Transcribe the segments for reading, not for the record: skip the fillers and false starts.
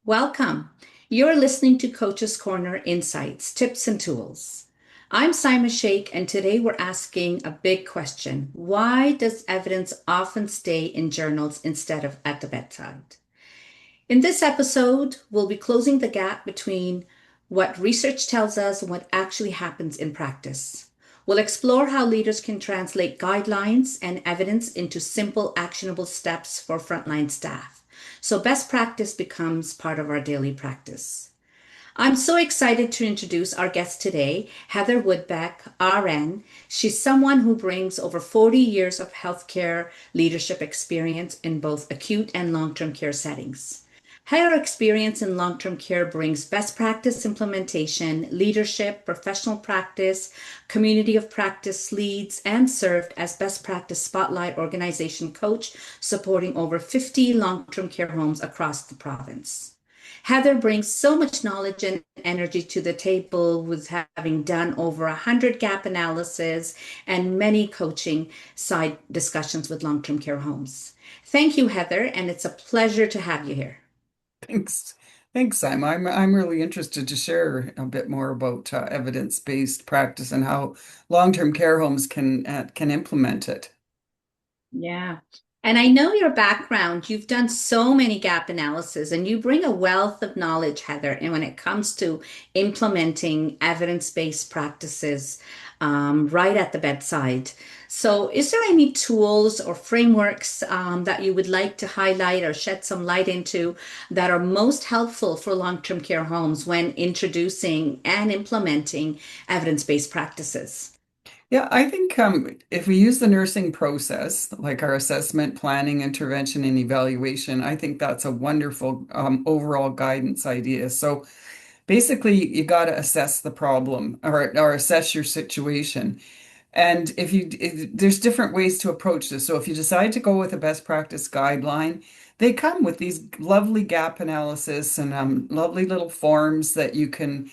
Welcome. You're listening to Coach's Corner Insights, Tips, and Tools. I'm Simon Sheikh, and today we're asking a big question. Why does evidence often stay in journals instead of at the bedside? In this episode, we'll be closing the gap between what research tells us and what actually happens in practice. We'll explore how leaders can translate guidelines and evidence into simple, actionable steps for frontline staff. So best practice becomes part of our daily practice. I'm so excited to introduce our guest today, Heather Wodbeck, RN. She's someone who brings over 40 years of healthcare leadership experience in both acute and long-term care settings. Her experience in long-term care brings best practice implementation, leadership, professional practice, community of practice leads, and served as best practice spotlight organization coach, supporting over 50 long-term care homes across the province. Heather brings so much knowledge and energy to the table with having done over 100 gap analysis and many coaching side discussions with long-term care homes. Thank you, Heather, and it's a pleasure to have you here. Thanks. Thanks, Simon. I'm really interested to share a bit more about evidence-based practice and how long-term care homes can implement it. Yeah. And I know your background. You've done so many gap analysis and you bring a wealth of knowledge, Heather, and when it comes to implementing evidence-based practices right at the bedside. So, is there any tools or frameworks that you would like to highlight or shed some light into that are most helpful for long-term care homes when introducing and implementing evidence-based practices? Yeah, I think if we use the nursing process, like our assessment, planning, intervention, and evaluation, I think that's a wonderful overall guidance idea. So basically, you got to assess the problem or assess your situation. And there's different ways to approach this. So if you decide to go with a best practice guideline, they come with these lovely gap analysis and lovely little forms that you can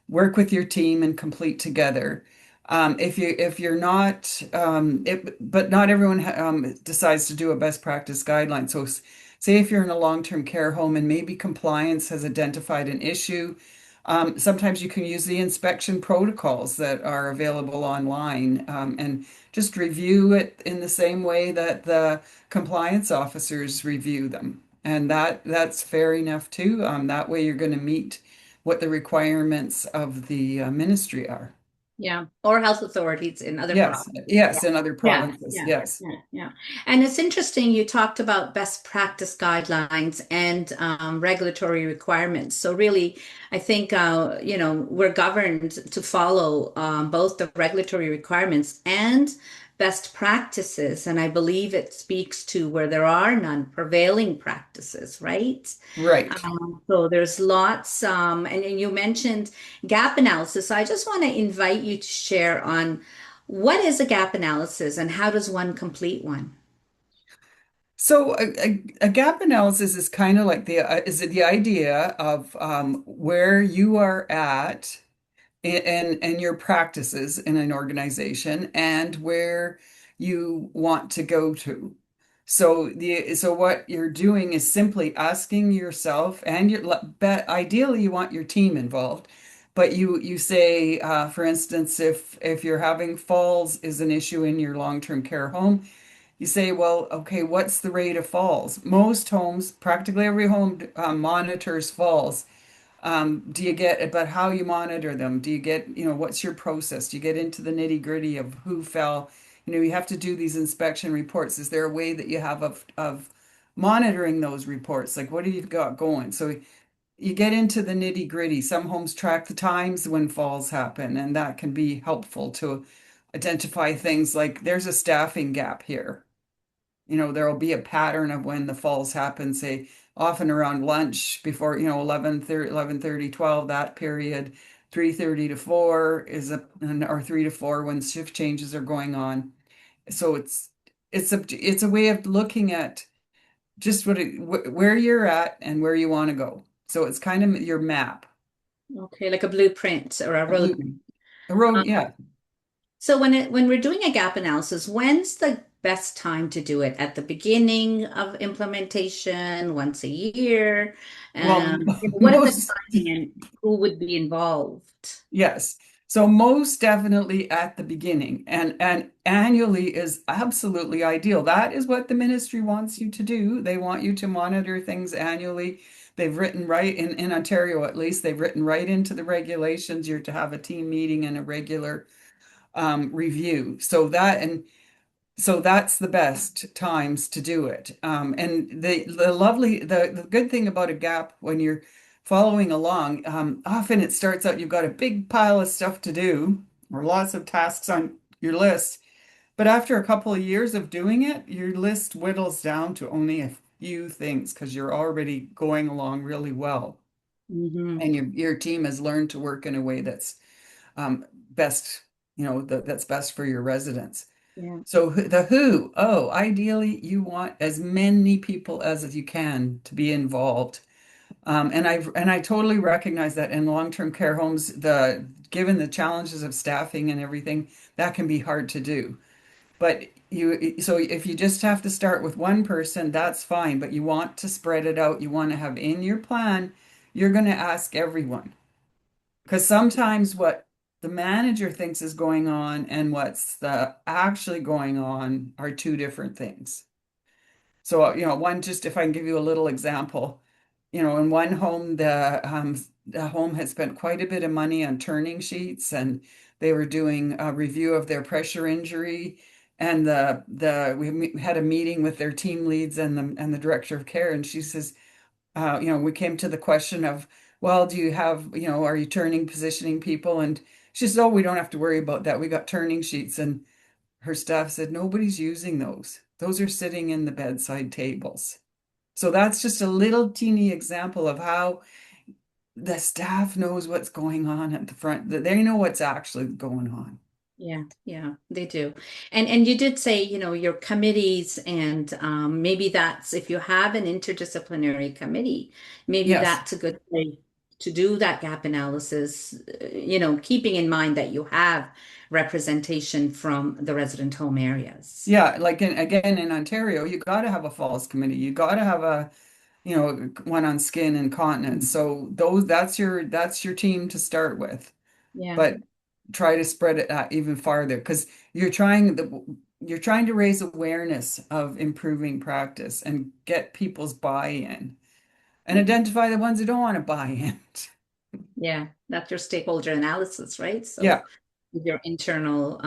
work with your team and complete together. If you're not, but not everyone decides to do a best practice guideline. So say if you're in a long-term care home and maybe compliance has identified an issue, sometimes you can use the inspection protocols that are available online, and just review it in the same way that the compliance officers review them. And that's fair enough too. That way you're going to meet what the requirements of the ministry are. Yeah, or health authorities in other Yes, provinces. Yeah, yes, in other yeah, provinces, yeah, yes. yeah, yeah. And it's interesting, you talked about best practice guidelines and regulatory requirements. So really, I think we're governed to follow both the regulatory requirements and best practices. And I believe it speaks to where there are none prevailing practices, right? Right. So there's lots, and you mentioned gap analysis. So I just want to invite you to share on what is a gap analysis and how does one complete one? So a gap analysis is kind of like is it the idea of where you are at and your practices in an organization and where you want to go to. So what you're doing is simply asking yourself and ideally you want your team involved, but you say, for instance, if you're having falls is an issue in your long-term care home, you say, well, okay, what's the rate of falls? Most homes, practically every home, monitors falls. Do you get, but how you monitor them? Do you get, what's your process? Do you get into the nitty-gritty of who fell? You have to do these inspection reports. Is there a way that you have of monitoring those reports? Like, what have you got going? So you get into the nitty-gritty. Some homes track the times when falls happen, and that can be helpful to identify things like there's a staffing gap here. There will be a pattern of when the falls happen, say often around lunch before, 11:30, 11:30, 12, that period. 3:30 to 4 or 3 to 4 when shift changes are going on. So it's a way of looking at just where you're at and where you want to go. So it's kind of your map, Okay, like a blueprint or a a blue, roadmap. a road, Um, yeah. so when we're doing a gap analysis, when's the best time to do it? At the beginning of implementation, once a year? Well, What are the most, timing and who would be involved? yes. So most definitely at the beginning, and annually is absolutely ideal. That is what the ministry wants you to do. They want you to monitor things annually. They've written right in Ontario, at least, they've written right into the regulations. You're to have a team meeting and a regular review. So that's the best times to do it. And the good thing about a gap when you're following along, often it starts out you've got a big pile of stuff to do or lots of tasks on your list. But after a couple of years of doing it, your list whittles down to only a few things because you're already going along really well. Hmm. And your team has learned to work in a way that's best, that's best for your residents. Yeah. So the who, oh, ideally you want as many people as you can to be involved. And I totally recognize that in long-term care homes, the given the challenges of staffing and everything, that can be hard to do. But so if you just have to start with one person, that's fine. But you want to spread it out. You want to have in your plan, you're going to ask everyone. Because sometimes what the manager thinks is going on and what's actually going on are two different things. So, one, just if I can give you a little example, in one home, the home had spent quite a bit of money on turning sheets, and they were doing a review of their pressure injury. And we had a meeting with their team leads and the director of care, and she says, we came to the question of, well, do you have, are you turning, positioning people? And she said, oh, we don't have to worry about that. We got turning sheets. And her staff said, nobody's using those. Those are sitting in the bedside tables. So that's just a little teeny example of how the staff knows what's going on at the front. They know what's actually going on. Yeah, yeah, they do. And you did say, your committees and maybe that's if you have an interdisciplinary committee, maybe Yes. that's a good way to do that gap analysis, keeping in mind that you have representation from the resident home areas. Yeah, like again in Ontario, you got to have a falls committee. You got to have one on skin and continence. So that's your team to start with. Yeah. But try to spread it out even farther because you're trying to raise awareness of improving practice and get people's buy-in and Yeah. identify the ones who don't want to buy in. Yeah, that's your stakeholder analysis, right? Yeah. So with your internal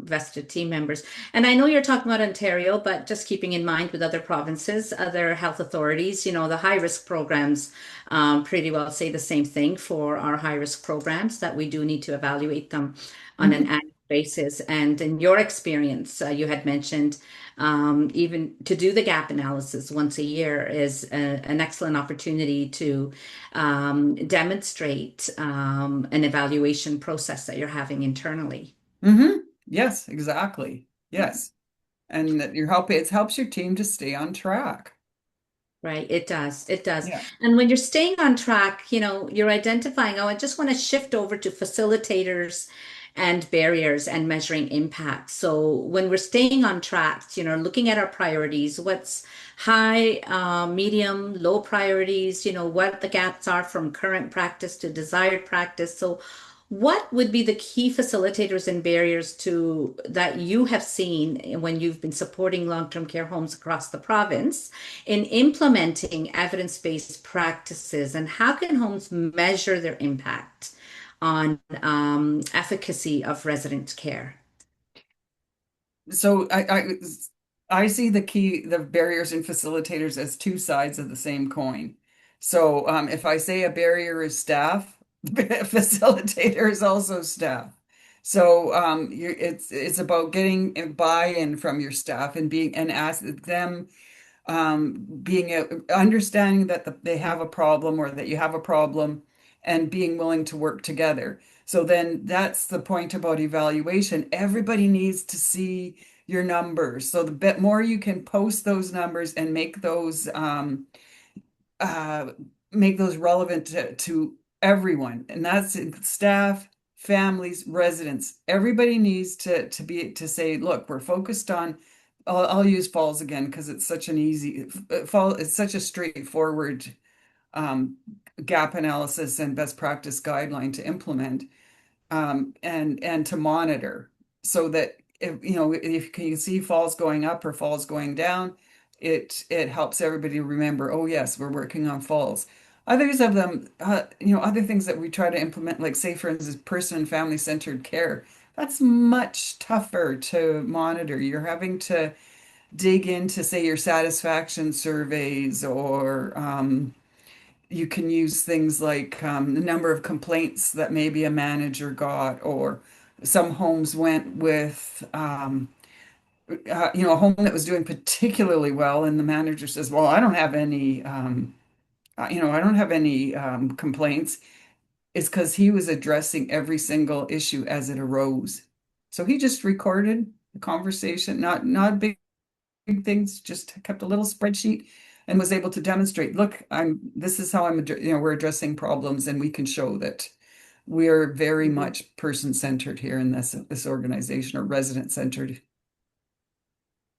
vested team members. And I know you're talking about Ontario, but just keeping in mind with other provinces, other health authorities, the high risk programs pretty well say the same thing for our high risk programs that we do need to evaluate them on an Mhm. annual basis. And in your experience, you had mentioned even to do the gap analysis once a year is an excellent opportunity to demonstrate an evaluation process that you're having internally. Yes, exactly. Yes. And that it helps your team to stay on track. Right, it does. It does. Yeah. And when you're staying on track, you're identifying, oh, I just want to shift over to facilitators and barriers and measuring impact. So when we're staying on track, looking at our priorities, what's high, medium, low priorities, what the gaps are from current practice to desired practice. So what would be the key facilitators and barriers to that you have seen when you've been supporting long-term care homes across the province in implementing evidence-based practices, and how can homes measure their impact on efficacy of resident care? So I see the barriers and facilitators as two sides of the same coin. So if I say a barrier is staff, facilitator is also staff. So it's about getting buy-in from your staff and being and ask them understanding that they have a problem or that you have a problem and being willing to work together. So then that's the point about evaluation. Everybody needs to see your numbers. So the bit more you can post those numbers and uh, make those relevant to everyone, and that's staff, families, residents. Everybody needs to say, look, we're focused on I'll use falls again because it's such an easy fall. It's such a straightforward um, gap analysis and best practice guideline to implement and to monitor so that if if you can see falls going up or falls going down, it helps everybody remember, oh yes, we're working on falls. Others of them, other things that we try to implement, like say for instance, person and family centered care, that's much tougher to monitor. You're having to dig into, say, your satisfaction surveys, or you can use things like the number of complaints that maybe a manager got, or some homes went with, a home that was doing particularly well, and the manager says, "Well, I don't have any, I don't have any complaints." It's because he was addressing every single issue as it arose. So he just recorded the conversation, not big things, just kept a little spreadsheet and was able to demonstrate, look, this is how we're addressing problems, and we can show that we're very Mhm. much person-centered here in this organization, or resident-centered.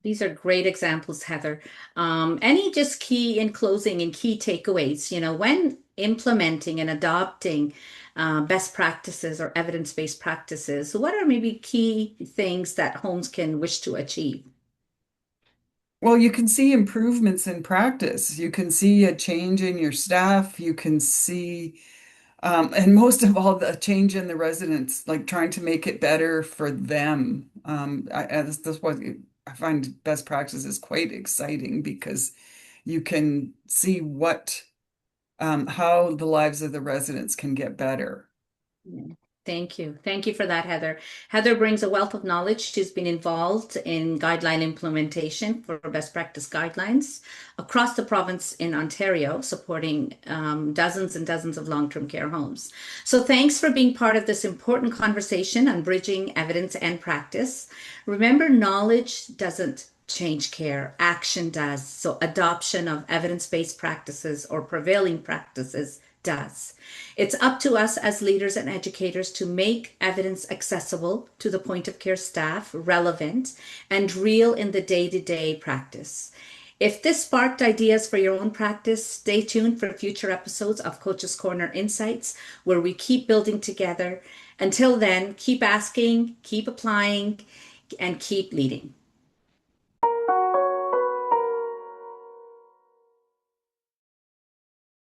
These are great examples, Heather. Any just key in closing and key takeaways, when implementing and adopting best practices or evidence-based practices, what are maybe key things that homes can wish to achieve? Well, you can see improvements in practice. You can see a change in your staff. You can see, and most of all, the change in the residents, like trying to make it better for them. This what I find best practice is quite exciting because you can see how the lives of the residents can get better. Yeah. Thank you. Thank you for that, Heather. Heather brings a wealth of knowledge. She's been involved in guideline implementation for best practice guidelines across the province in Ontario, supporting dozens and dozens of long-term care homes. So thanks for being part of this important conversation on bridging evidence and practice. Remember, knowledge doesn't change care, action does. So adoption of evidence-based practices or prevailing practices does. It's up to us as leaders and educators to make evidence accessible to the point of care staff, relevant, and real in the day to day practice. If this sparked ideas for your own practice, stay tuned for future episodes of Coach's Corner Insights, where we keep building together. Until then, keep asking, keep applying, and keep leading.